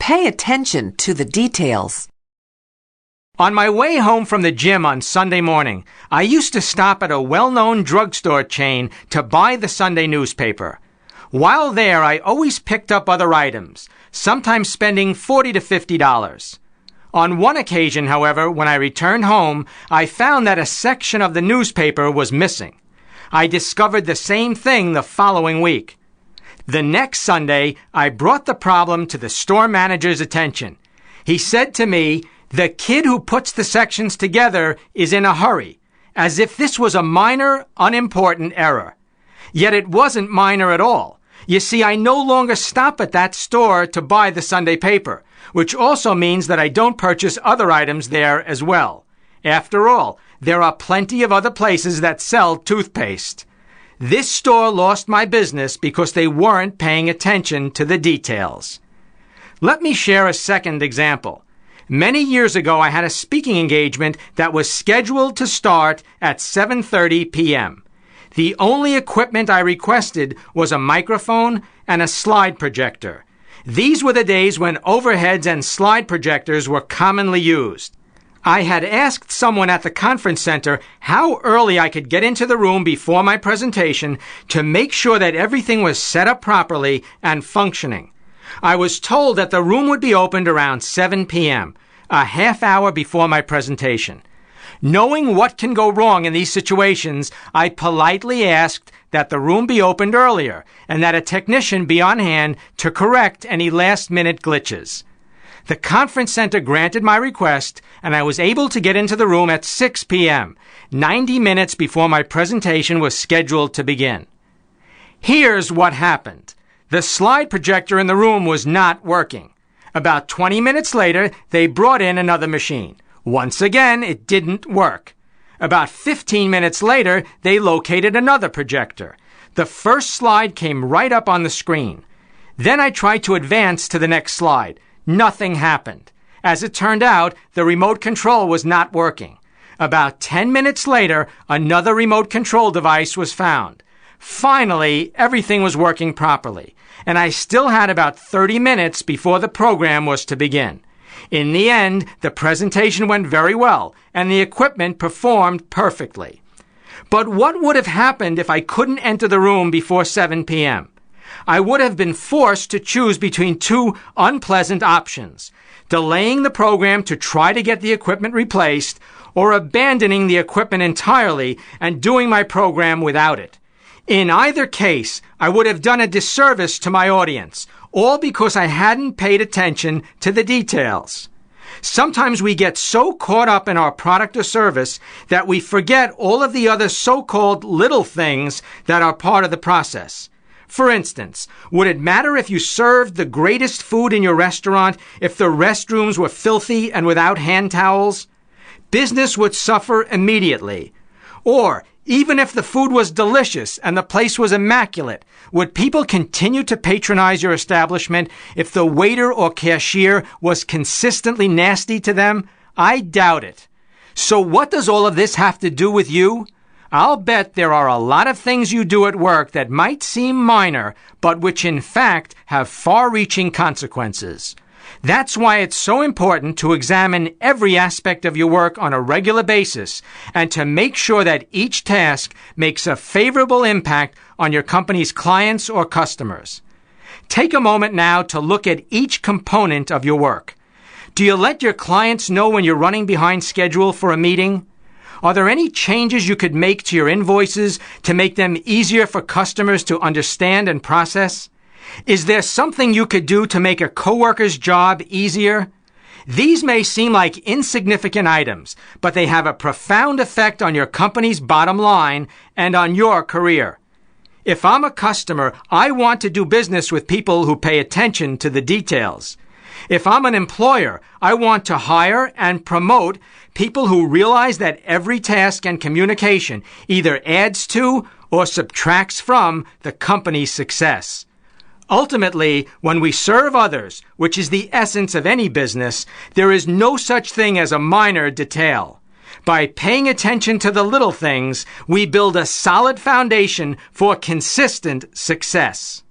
pay attention to the details. On my way home from the gym on Sunday morning, I used to stop at a well-known drugstore chain to buy the Sunday newspaper. While there, I always picked up other items, sometimes spending $40 to $50. On one occasion, however, when I returned home, I found that a section of the newspaper was missing. I discovered the same thing the following week. The next Sunday, I brought the problem to the store manager's attention. He said to me, "The kid who puts the sections together is in a hurry," as if this was a minor, unimportant error. Yet it wasn't minor at all. You see, I no longer stop at that store to buy the Sunday paper, which also means that I don't purchase other items there as well. After all, there are plenty of other places that sell toothpaste. This store lost my business because they weren't paying attention to the details. Let me share a second example. Many years ago, I had a speaking engagement that was scheduled to start at 7:30 p.m. The only equipment I requested was a microphone and a slide projector. These were the days when overheads and slide projectors were commonly used. I had asked someone at the conference center how early I could get into the room before my presentation to make sure that everything was set up properly and functioning. I was told that the room would be opened around 7 p.m., a half hour before my presentation. Knowing what can go wrong in these situations, I politely asked that the room be opened earlier and that a technician be on hand to correct any last-minute glitches. The conference center granted my request, and I was able to get into the room at 6 p.m., 90 minutes before my presentation was scheduled to begin. Here's what happened. The slide projector in the room was not working. About 20 minutes later, they brought in another machine. Once again, it didn't work. About 15 minutes later, they located another projector. The first slide came right up on the screen. Then I tried to advance to the next slide. Nothing happened. As it turned out, the remote control was not working. About 10 minutes later, another remote control device was found. Finally, everything was working properly, and I still had about 30 minutes before the program was to begin. In the end, the presentation went very well, and the equipment performed perfectly. But what would have happened if I couldn't enter the room before 7 p.m.? I would have been forced to choose between two unpleasant options: delaying the program to try to get the equipment replaced, or abandoning the equipment entirely and doing my program without it. In either case, I would have done a disservice to my audience, all because I hadn't paid attention to the details. Sometimes we get so caught up in our product or service that we forget all of the other so-called little things that are part of the process. For instance, would it matter if you served the greatest food in your restaurant if the restrooms were filthy and without hand towels? Business would suffer immediately. Or, even if the food was delicious and the place was immaculate, would people continue to patronize your establishment if the waiter or cashier was consistently nasty to them? I doubt it. So what does all of this have to do with you? I'll bet there are a lot of things you do at work that might seem minor, but which in fact have far-reaching consequences. That's why it's so important to examine every aspect of your work on a regular basis and to make sure that each task makes a favorable impact on your company's clients or customers. Take a moment now to look at each component of your work. Do you let your clients know when you're running behind schedule for a meeting? Are there any changes you could make to your invoices to make them easier for customers to understand and process? Is there something you could do to make a coworker's job easier? These may seem like insignificant items, but they have a profound effect on your company's bottom line and on your career. If I'm a customer, I want to do business with people who pay attention to the details. If I'm an employer, I want to hire and promote people who realize that every task and communication either adds to or subtracts from the company's success. Ultimately, when we serve others, which is the essence of any business, there is no such thing as a minor detail. By paying attention to the little things, we build a solid foundation for consistent success.